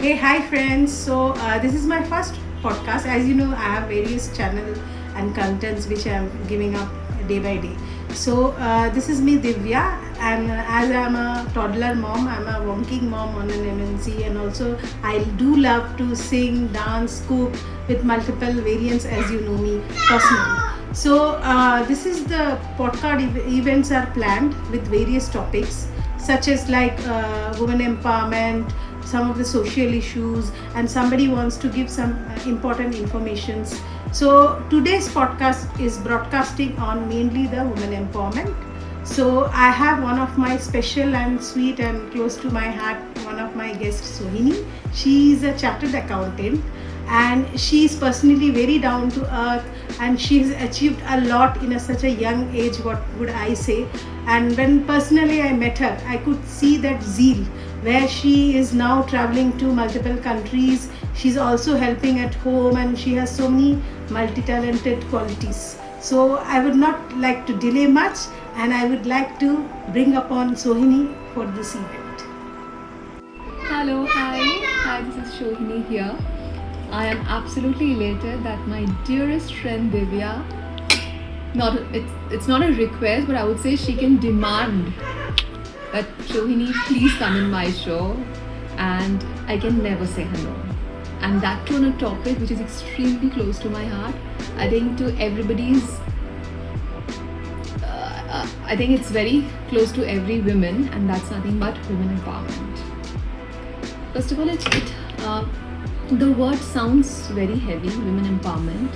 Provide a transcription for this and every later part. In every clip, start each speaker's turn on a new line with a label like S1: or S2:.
S1: Hey, hi friends. This is my first podcast. As you know, I have various channels and contents which I am giving up day by day. This is me, Divya, and as I'm a toddler mom, I'm a working mom on an MNC, and also I do love to sing, dance, cook with multiple variants, as you know me personally. This is the podcast events are planned with various topics such as women empowerment, some of the social issues, and somebody wants to give some important informations. So today's podcast is broadcasting on mainly the women empowerment. So I have one of my special and sweet and close to my heart, one of my guests, Sohini. She is a chartered accountant and she is personally very down to earth, and she has achieved a lot in such a young age, what would I say. And when personally I met her, I could see that zeal where she is now traveling to multiple countries. She's also helping at home and she has so many multi-talented qualities. So I would not like to delay much, and I would like to bring upon Sohini for this event.
S2: Hello, hi, this is Shohini here. I am absolutely elated that my dearest friend Divya, it's not a request, but I would say she can demand that Shohini please come in my show, and I can never say her no. And that too on a topic which is extremely close to my heart. I think to everybody's I think it's very close to every woman, and that's nothing but women empowerment. First of all, the word sounds very heavy, women empowerment,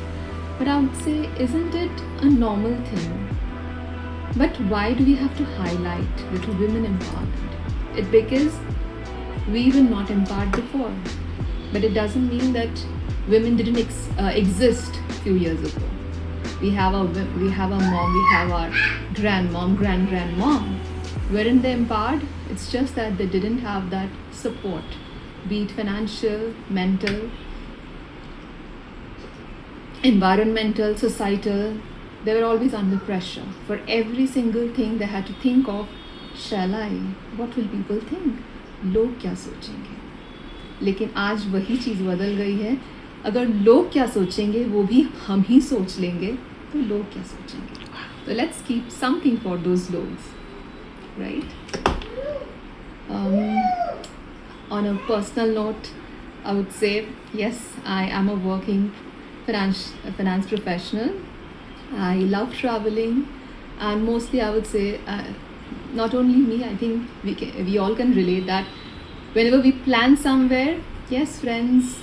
S2: but I would say, isn't it a normal thing? But why do we have to highlight the women empowerment? It's because we were not empowered before, but it doesn't mean that women didn't exist a few years ago. We have our mom, we have our grandmom, grandmom. Weren't they empowered? It's just that they didn't have that support, be it financial, mental, environmental, societal. They were always under pressure. For every single thing they had to think of, shall I? What will people think? लोग क्या सोचेंगे? लेकिन आज वही चीज़ बदल गई है. अगर लोग क्या सोचेंगे वो भी हम ही सोच लेंगे, तो लोग क्या सोचेंगे? So let's keep something for those logs, right? On a personal note, I would say yes, I am a working finance professional. I love traveling, and mostly I would say, not only me, I think we all can relate that whenever we plan somewhere, yes, friends,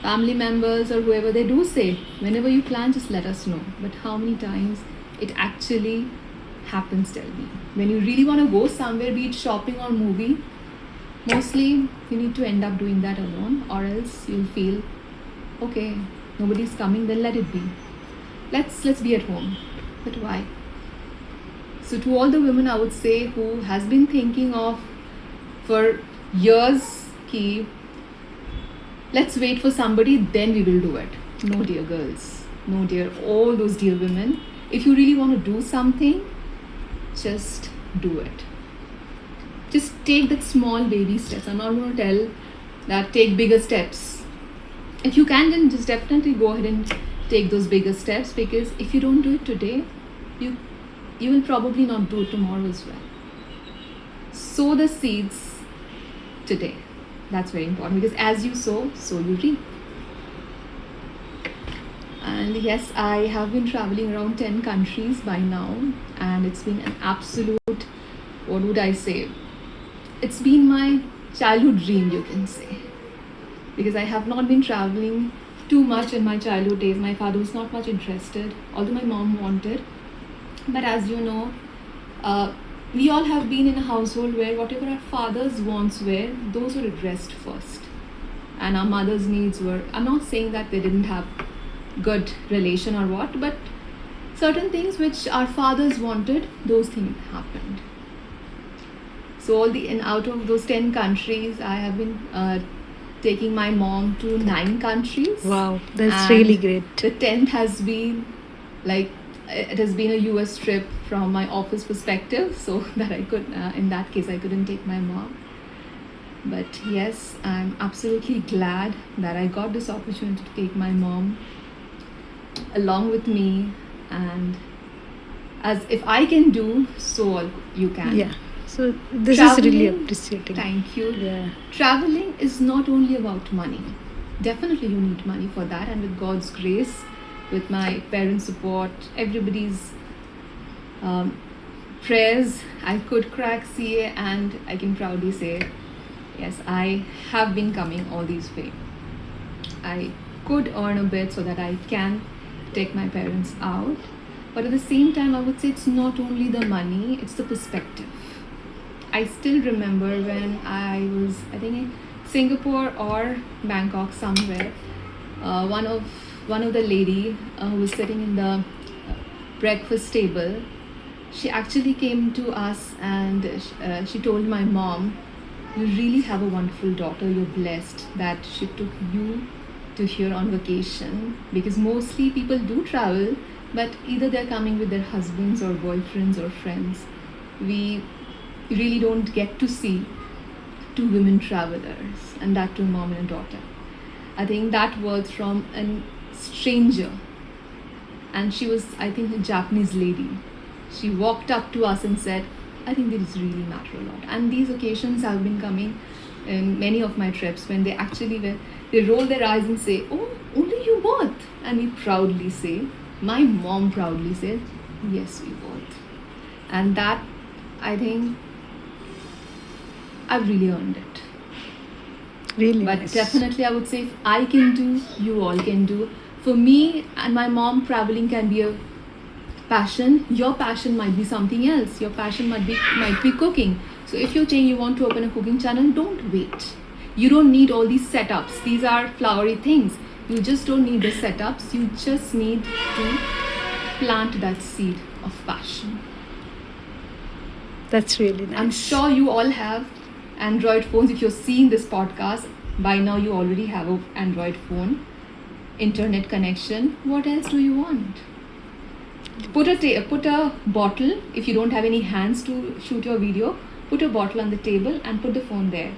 S2: family members, or whoever, they do say, whenever you plan, just let us know. But how many times it actually happens, tell me? When you really want to go somewhere, be it shopping or movie, mostly you need to end up doing that alone, or else you'll feel, okay, nobody's coming, then let it be. Let's be at home. But why? So to all the women, I would say, who has been thinking of for years, ki let's wait for somebody, then we will do it. No, dear girls. No, dear, all those dear women. If you really want to do something, just do it. Just take that small baby steps. I'm not going to tell that take bigger steps. If you can, then just definitely go ahead and take those bigger steps, because if you don't do it today, you will probably not do it tomorrow as well. Sow the seeds today. That's very important, because as you sow, so you reap. And yes, I have been traveling around 10 countries by now, and it's been an absolute, what would I say? It's been my childhood dream, you can say. Because I have not been traveling too much in my childhood days. My father was not much interested, although my mom wanted. But as you know, we all have been in a household where whatever our father's wants were, those were addressed first. And our mother's needs were, I'm not saying that they didn't have good relation or what, but certain things which our fathers wanted, those things happened. So out of those 10 countries, I have been taking my mom to 9 countries.
S1: Wow, that's really great.
S2: The 10th has been it has been a US trip from my office perspective, so that I could, in that case, I couldn't take my mom. But yes, I'm absolutely glad that I got this opportunity to take my mom along with me, and as if I can do, so you can.
S1: Yeah. So this is really
S2: Traveling,
S1: appreciating.
S2: thank you.
S1: Yeah.
S2: Traveling is not only about money. Definitely, you need money for that, and with God's grace, with my parents' support, everybody's um, prayers, I could crack CA, and I can proudly say, yes, I have been coming all these way. I could earn a bit so that I can take my parents out. But at the same time, I would say it's not only the money, it's the perspective. I still remember when I was, I think, in Singapore or Bangkok somewhere. One of the lady who was sitting in the breakfast table, she actually came to us and she told my mom, "You really have a wonderful daughter. You're blessed that she took you to here on vacation, because mostly people do travel, but either they're coming with their husbands or boyfriends or friends. We really don't get to see two women travelers, and that too, mom and a daughter." I think that was from a stranger, and she was, I think, a Japanese lady. She walked up to us and said, "I think this really matter a lot." And these occasions have been coming in many of my trips, when they roll their eyes and say, "Oh, only you both," and we proudly say, my mom proudly said, "Yes, we both." And that, I think, I've really earned it.
S1: Really
S2: But
S1: nice.
S2: definitely, I would say, if I can do, you all can do. For me and my mom, traveling can be a passion. Your passion might be something else. Your passion might be cooking. So if you're saying you want to open a cooking channel, don't wait. You don't need all these setups. These are flowery things. You just don't need the setups. You just need to plant that seed of passion.
S1: That's really nice.
S2: I'm sure you all have Android phones. If you're seeing this podcast, by now you already have an Android phone, internet connection. What else do you want? Put a bottle. If you don't have any hands to shoot your video, put a bottle on the table and put the phone there.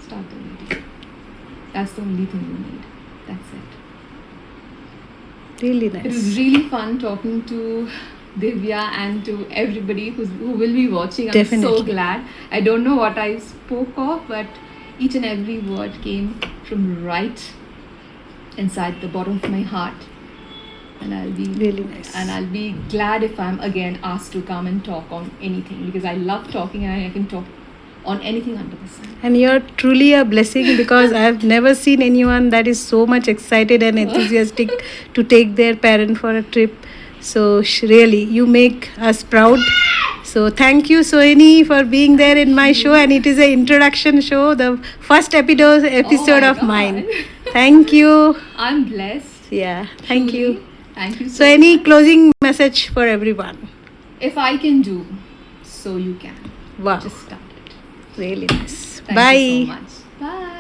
S2: Start the video. That's the only thing you need. That's it.
S1: Really
S2: It was
S1: nice.
S2: really fun talking to Divya and to everybody who will be watching. I'm so
S1: Definitely.
S2: glad. I don't know what I spoke of, but each and every word came from right inside the bottom of my heart. And
S1: Really nice.
S2: I'll be glad if I'm again asked to come and talk on anything, because I love talking and I can talk on anything under the sun.
S1: And you're truly a blessing, because I've never seen anyone that is so much excited and enthusiastic to take their parent for a trip. So really, you make us proud. So thank you, Sohini, for being there in my show. And it is an introduction show, the first episode
S2: my
S1: of mine.
S2: God.
S1: Thank you.
S2: I'm blessed.
S1: Yeah, thank
S2: Truly.
S1: you.
S2: Thank you
S1: So
S2: so
S1: any
S2: much.
S1: closing message for everyone?
S2: If I can do, so you can.
S1: Wow,
S2: Just start it.
S1: really nice.
S2: Thank
S1: Bye.
S2: you so much. Bye.